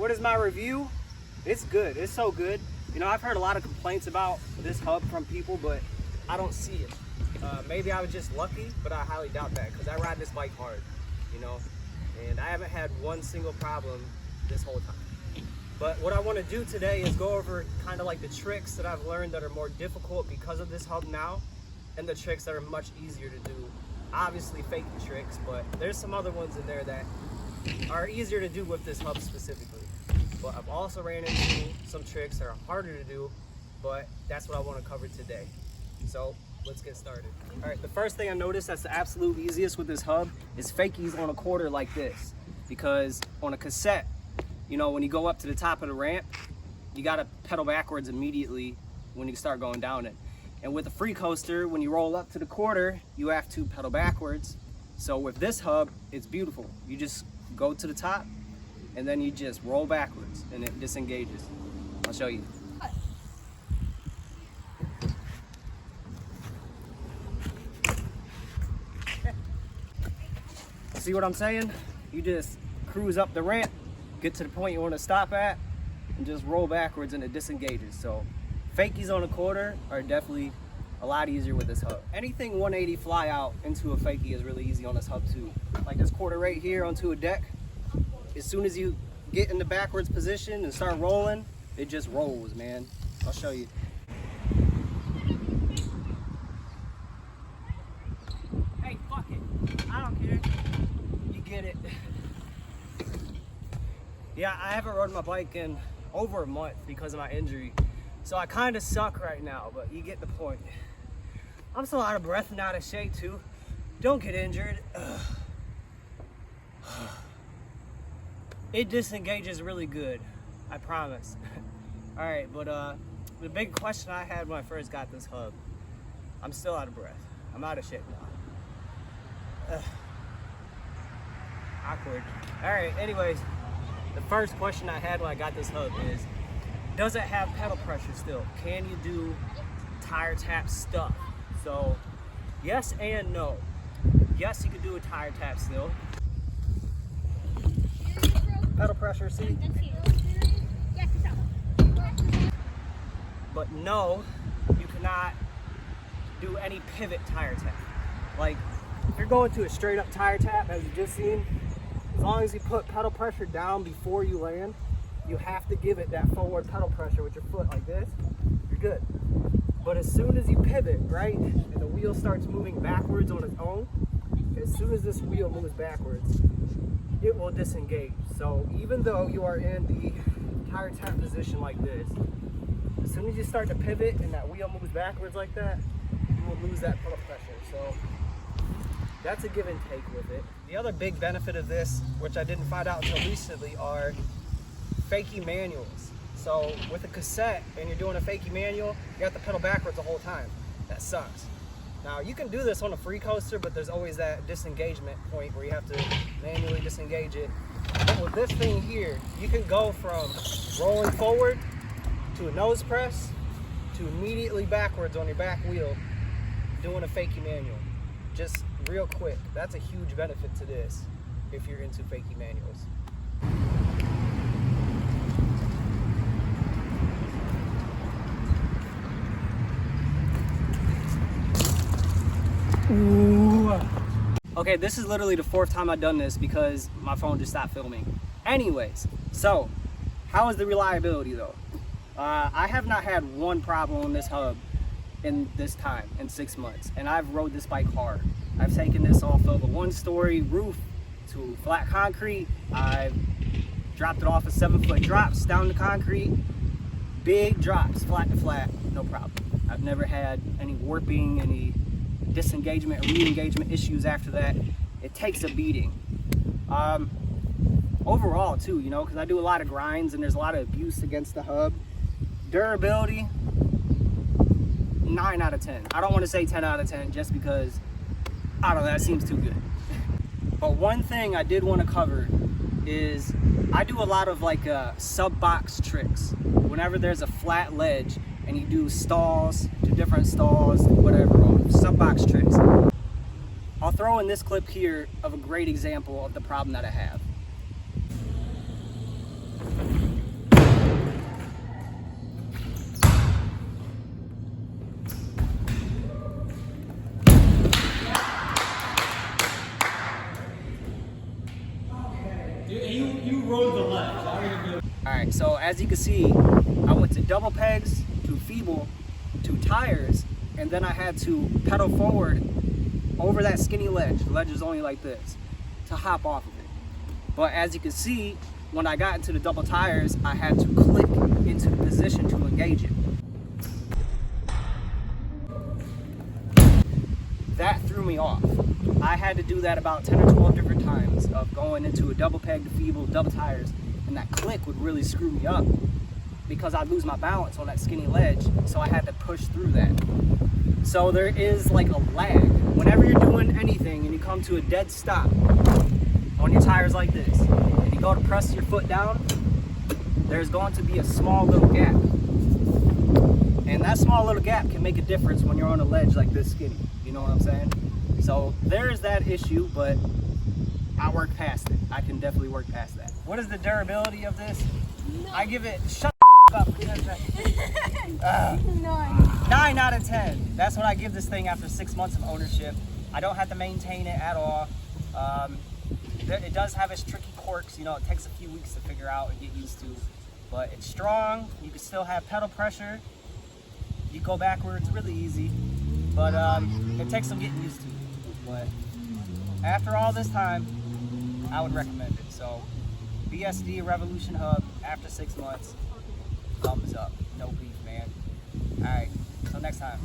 what is my review? It's good. It's so good. You know, I've heard a lot of complaints about this hub from people, but I don't see it. Maybe I was just lucky, but I highly doubt that because I ride this bike hard, you know, and I haven't had one single problem this whole time. But what I want to do today is go over kind of like the tricks that I've learned that are more difficult because of this hub now, and the tricks that are much easier to do. Obviously Fakie tricks, but there's some other ones in there that are easier to do with this hub specifically. But I've also ran into some tricks that are harder to do, but that's what I want to cover today. So let's get started. All right, the first thing I noticed that's the absolute easiest with this hub is Fakies on a quarter like this. Because on a cassette, you know, when you go up to the top of the ramp, you gotta pedal backwards immediately when you start going down it. And with a free coaster, when you roll up to the quarter, you have to pedal backwards. So with this hub, it's beautiful. You just go to the top and then you just roll backwards and it disengages. I'll show you. See what I'm saying? You just cruise up the ramp, get to the point you want to stop at, and just roll backwards and it disengages. So Fakies on a quarter are definitely a lot easier with this hub. Anything 180 fly out into a Fakie is really easy on this hub too. Like this quarter right here onto a deck, as soon as you get in the backwards position and start rolling, it just rolls, man. I'll show you. Hey, fuck it. I don't care. You get it. Yeah, I haven't rode my bike in over a month because of my injury. So I kind of suck right now, but you get the point. I'm so out of breath and out of shape too. Don't get injured. It disengages really good, I promise. All right, but the big question I had when I first got this hub, I'm still out of breath. I'm out of shape now. Awkward. All right, anyways, the first question I had when I got this hub is, does it have pedal pressure still? Can you do tire tap stuff? So yes and no. Yes, you can do a tire tap still. Pedal pressure, see? But no, you cannot do any pivot tire tap. Like if you're going to a straight up tire tap, as you just seen, as long as you put pedal pressure down before you land, you have to give it that forward pedal pressure with your foot like this, you're good. But as soon as you pivot, right, and the wheel starts moving backwards on its own, as soon as this wheel moves backwards, it will disengage. So even though you are in the tire tap position like this, as soon as you start to pivot and that wheel moves backwards like that, you will lose that pedal pressure. So that's a give and take with it. The other big benefit of this, which I didn't find out until recently, are Fakie manuals. So with a cassette and you're doing a Fakie manual, you have to pedal backwards the whole time. That sucks. Now you can do this on a free coaster, but there's always that disengagement point where you have to manually disengage it. But with this thing here, you can go from rolling forward to a nose press to immediately backwards on your back wheel doing a Fakie manual. Just real quick. That's a huge benefit to this if you're into Fakie manuals. Ooh. Okay, this is literally the fourth time I've done this because my phone just stopped filming. Anyways, so how is the reliability though? I have not had one problem on this hub in this time, in 6 months, and I've rode this bike hard. I've taken this off of a one-story roof to flat concrete. I've dropped it off of 7-foot drops down to concrete. Big drops, flat to flat, no problem. I've never had any warping, any disengagement or re-engagement issues after that. It takes a beating. Overall too, you know, because I do a lot of grinds and there's a lot of abuse against the hub. Durability, 9 out of 10. I don't want to say 10 out of 10 just because, I don't know, that seems too good. But one thing I did want to cover is I do a lot of like sub-box tricks. Whenever there's a flat ledge and you do stalls, do different stalls, whatever, sub-box tricks. I'll throw in this clip here of a great example of the problem that I have. as you can see, I went to double pegs, to feeble, to tires, and then I had to pedal forward over that skinny ledge. The ledge is only like this, to hop off of it. But as you can see, when I got into the double tires, I had to click into the position to engage it. That threw me off. I had to do that about 10 or 12 different times of going into a double peg to feeble, double tires, and that click would really screw me up because I'd lose my balance on that skinny ledge, so I had to push through that. So there is like a lag. Whenever you're doing anything and you come to a dead stop on your tires like this, and you go to press your foot down, there's going to be a small little gap. And that small little gap can make a difference when you're on a ledge like this skinny. You know what I'm saying? So there's that issue, but I work past it. I can definitely work past that. What is the durability of this? No. I give it, shut the up. 9 out of 10. That's what I give this thing after 6 months of ownership. I don't have to maintain it at all. It does have its tricky quirks. You know, it takes a few weeks to figure out and get used to. But it's strong. You can still have pedal pressure. You go backwards really easy. But it takes some getting used to. But after all this time, I would recommend it. So BSD Revolution Hub after 6 months, thumbs up. No beef, man. All right, until next time.